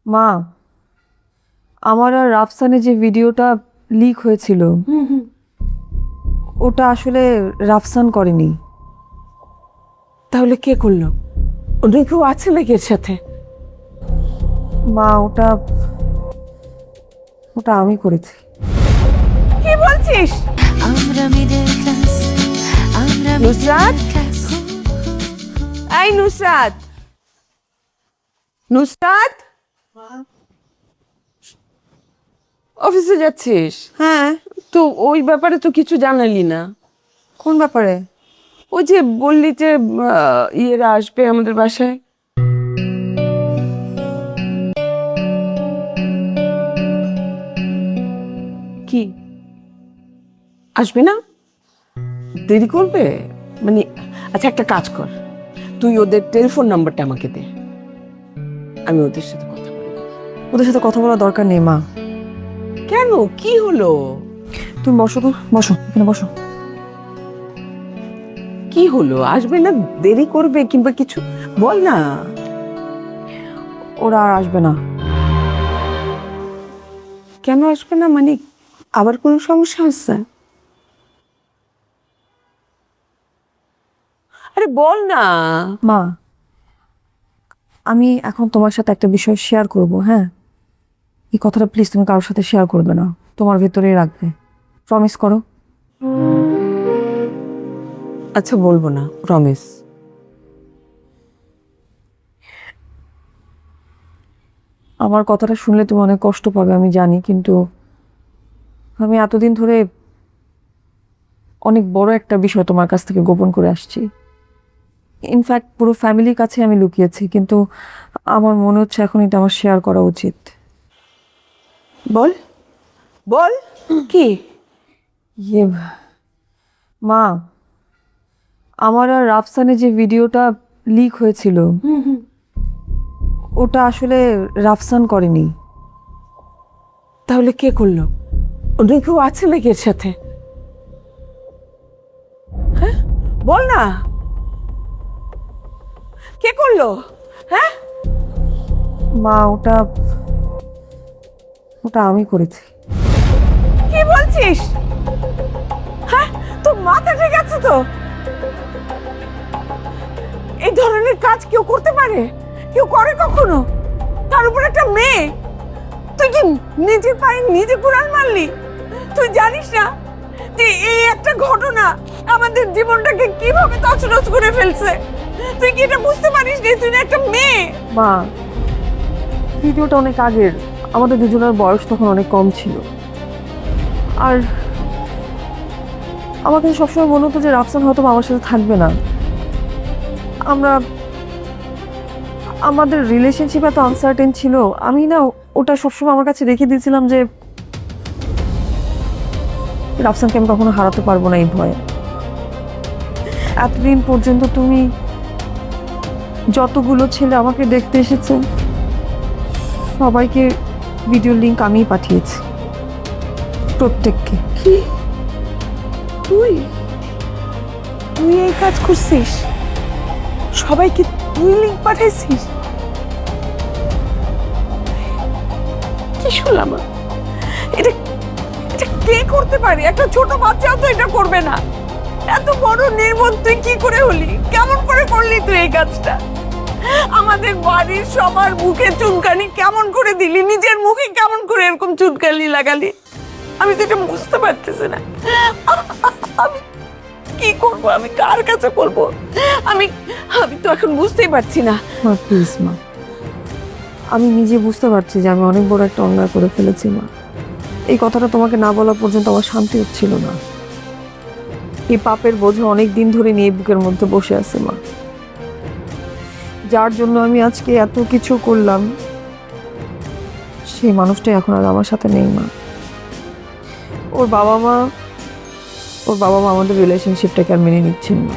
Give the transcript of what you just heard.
মা, আমার আর রাফসানের যে ভিডিওটা লিক হয়েছিল ওটা আসলে রাফসান করেনি। তাহলে কে করলো? অন্য কেউ আছে নাকি এর সাথে? মা, ওটা ওটা আমি করেছি। কি বলছিস? নুসরাত, এই নুসরাত, নুসরাত, অফিসে যাচ্ছিস? হ্যাঁ। তো ওই ব্যাপারে তো কিছু জানালি না। কোন ব্যাপারে? ওই যে বললি যে ইয়েরা আসবে আমাদের বাসায়। কি আসবে না? দেরি করবে মানে? আচ্ছা, একটা কাজ কর, তুই ওদের টেলিফোন নাম্বারটা আমাকে দে, আমি ওদের সাথে কথা বলবো। ওদের সাথে কথা বলার দরকার নেই মা। কেন, কি হলো? তুমি বসো তো, বসো এখানে বসো। কি হলো? আসবে না, দেরি করবে কিংবা কিছু বল না। ওরা আর আসবে না। কেন আসবে না মানে? আবার কোনো সমস্যা হচ্ছে? আরে বল না। মা, আমি এখন তোমার সাথে একটা বিষয় শেয়ার করব। হ্যাঁ, এই কথাটা প্লিজ তুমি কারোর সাথে শেয়ার করবে না, তোমার ভেতরেই রাখবে। প্রমিস করো। আচ্ছা, বলবো না, প্রমিস। আমার কথাটা শুনলে তুমি অনেক কষ্ট পাবে আমি জানি, কিন্তু আমি এতদিন ধরে অনেক বড় একটা বিষয় তোমার কাছ থেকে গোপন করে আসছি। ইনফ্যাক্ট পুরো ফ্যামিলির কাছে আমি লুকিয়েছি, কিন্তু আমার মনে হচ্ছে এখন এটা আমার শেয়ার করা উচিত। বল বল, কি? ইয়ে মা, আমার আর রাফসানের যে ভিডিওটা লিক হয়েছিল ওটা আসলে রাফসান করেনি। তাহলে কে করলো? অন্য কেউ আছে নাকি এর সাথে? হ্যাঁ, বল না, কে করলো? হ্যাঁ, মা, ওটা ওটা আমি করেছি। কি বলছিস? হ্যাঁ, তোর মাথা ঠিক আছে তো? এই ধরনের কাজ কেউ করতে পারে? কেউ করে কখনো? তার উপর একটা মেয়ে। তুই কি নিজের পায়ে নিজে কুড়াল মারলি? তুই জানিস না যে এই একটা ঘটনা আমাদের জীবনটাকে কিভাবে তছনছ করে ফেলছে? তুই কি এটা বুঝতে পারিস নি? তুই না একটা মেয়ে। মা, ভিডিওটা অনেক আগের, আমাদের দুজনের বয়স তখন অনেক কম ছিল। আর আমার কাছে সবসময় মনে হতো যে রাফসান হয়তো আমার সাথে থাকবে না। আমাদের রিলেশনশিপ এত আনসার্টেন ছিল, আমি না ওটা সবসময় আমার কাছে রেখে দিয়েছিলাম যে রাফসানকে আমি কখনো হারাতে পারবো না এই ভয়ে। এতদিন পর্যন্ত তুমি যতগুলো ছেলে আমাকে দেখতে এসেছে সবাইকে ভিডিও লিংক আমিই পাঠিয়েছি, প্রত্যেককে। কি? তুই তুই এই কাজ করছিস? সবাইকে তুই লিঙ্ক পাঠাইছিস? কি শুনলাম? এটা এটা কে করতে পারে? একটা ছোট বাচ্চাও তো এটা করবে না। এত বড় নির্বোধ তুই কি করে হলি? কেমন করে করলি তুই এই কাজটা? আমাদের বাড়ির সবার মুখে চুনকানি কেমন করে দিলি? নিজের মুখে কেমন করে এরকম চুনকানি লাগালি? আমি যেটা বুঝতে পারতেছি না। আমি কি করব? আমি কার কাছে বলবো? আমি আমি তো এখন বুঝতেই পারছি না। মা প্লিজ মা, আমি নিজে বুঝতে পারছি যে আমি অনেক বড় একটা অন্যায় করে ফেলেছি মা। এই কথাটা তোমাকে না বলা পর্যন্ত আমার শান্তি হচ্ছিল না। এই পাপের বোঝা অনেক দিন ধরে নিয়ে বুকের মধ্যে বসে আছে মা। যার জন্য আমি আজকে এত কিছু করলাম সেই মানুষটাই এখন আর আমার সাথে নেই মা। ওর বাবা মা আমাদের রিলেশনশিপটাকে আর মেনে নিচ্ছেন না।